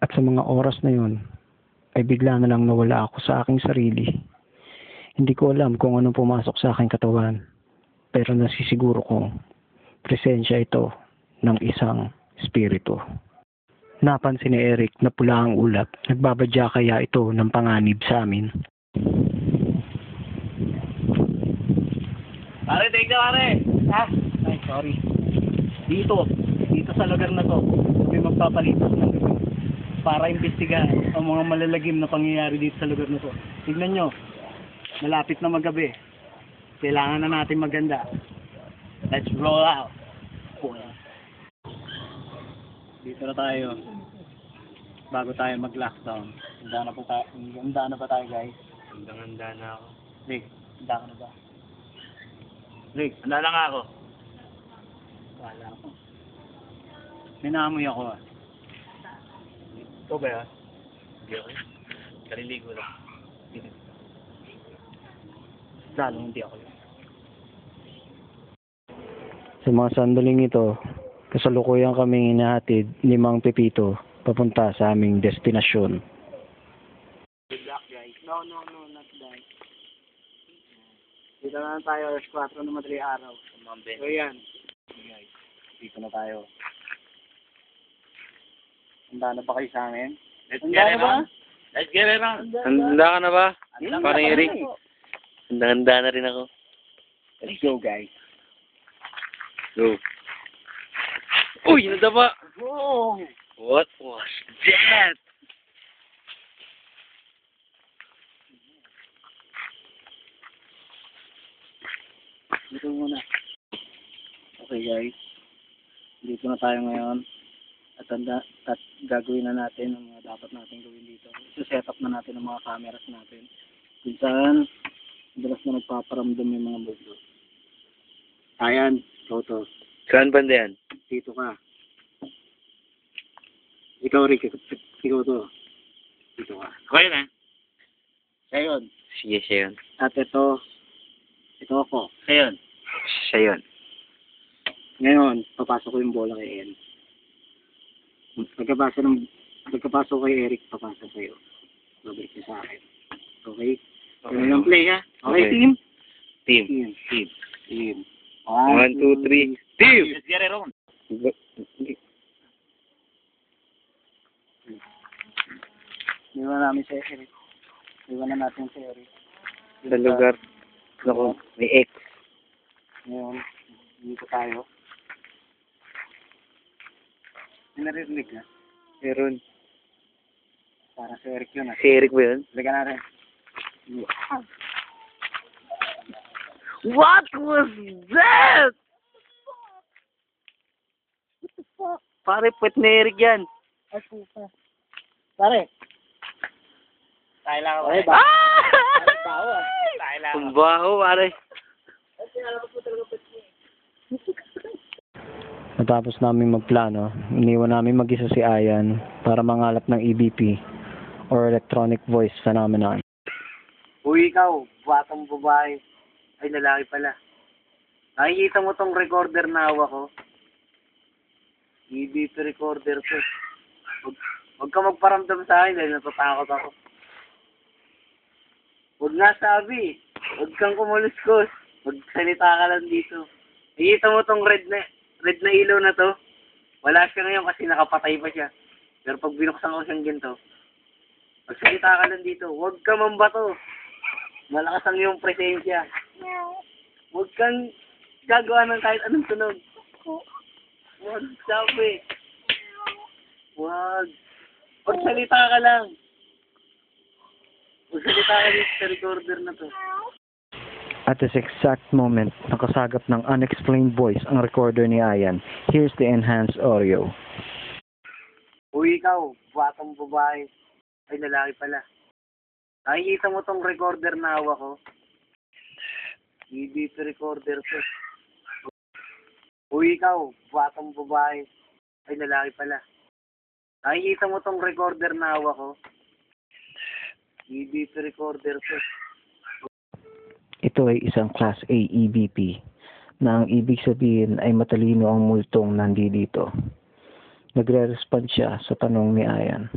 At sa mga oras na yun, ay bigla na lang nawala ako sa aking sarili. Hindi ko alam kung anong pumasok sa aking katawan, pero nasisiguro kong presensya ito ng isang espiritu. Napansin ni Eric na pula ang ulap. Nagbabadya kaya ito ng panganib sa amin. Pare, take na pare! Ha? Ay, sorry. Dito sa lugar na to, may magpapalipas ng gabi para imbestigahan ang mga malalagim na pangyayari dito sa lugar na to. Tignan nyo, malapit na magabi. Kailangan na natin maganda. Let's roll out. Dito na tayo. Bago tayo mag-lockdown. Handa na ba tayo guys? Handa na ako. Rick, handa ka na ba? Rick, Handa na nga ako. wala ako. May naamoy ako ah. Ikaw ba yan? Hindi ako. Kaliligo lang. Lalo hindi ako yun. Sa mga sandaling ito, kasalukuyan kaming hinahatid ni Mang Pepito papunta sa aming destinasyon. Good luck guys. No, not that. Dito na tayo, alas 4 na madaling araw. So yan. Guys, dito na tayo. Handa na ba kayo sa amin? Let's Handa get na it ba? on. Let's get it on. Handa ka na ba? Parang Eric. eh. Handa na rin ako. Let's go guys. Go. Uy, nadapa! Oh! What was that? Dito muna. Okay guys. Dito na tayo ngayon. At gagawin na natin ang mga dapat natin gawin dito. I-set up na natin ang mga cameras natin. Kung saan, madalas na nagpaparamdam yung mga mundo. Ayan, Toto. Saan banda yan? Dito ka. Ikaw, Rick. Ikaw to. Dito ka. Okay na. Siya yun. Sige, siya yun. At ito ako. Siya yun. Siya yun. Ngayon, papasok ko yung bola kay El. Pagkapasok kay Eric, papasok sa'yo. Babalik niya sa akin. Okay? Ganun ang play, ha? Okay, Okay. team? Team. Team. 1, 2, 3. Team! Let's get it on. Iwan namin si Eric. Iwan na natin si Eric. Sa lugar. Naku, may X. Ngayon, dito tayo. May naririnig na. Meron. Para si Eric yun, ha? Si Eric ba yun? Laga natin. What was that? Pare, puwet ni Eric yan. Ay, puta. Pare. Tayo lang ako. Okay ba? Tawa. Tayo lang ako. Ang baho, pare. Matapos namin magplano, iniwan namin mag-isa si Ayan para mangalap ng EVP or Electronic Voice Phenomenon. Uy, ikaw, batang babae. Ay, lalaki pala. Nakikita mo tong recorder na hawak ko? EVP recorder ko. Huwag ka magparamdam sa akin dahil natatakot ako. Huwag nga sabi. Huwag kang kumuluskos. Magsalita ka lang dito. Nakikita mo tong red na ilaw na to? Wala siya ngayon kasi nakapatay pa siya. Pero pag binuksan ko siyang ginto, magsalita ka lang dito. Huwag ka mambato. Malakas ang iyong presensya. Huwag kang gagawa ng kahit anong tunog. Huwag, sabi. Huwag. Magsalita ka lang. Magsalita ka dito sa recorder na to. At this exact moment, nakasagap ng unexplained voice ang recorder ni Ayan. Here's the enhanced audio. Uy, ikaw, batang babae. Ay, lalaki pala. Nakikita mo tong recorder na hawak ko? EVP recorder ko. Uy, ikaw, batang babae. Ay, lalaki pala. Nakikita mo tong recorder na hawak ko? EVP recorder ko. Ito ay isang Class A EVP na ang ibig sabihin ay matalino ang multong nandito. Nagre-respond siya sa tanong ni Ayan.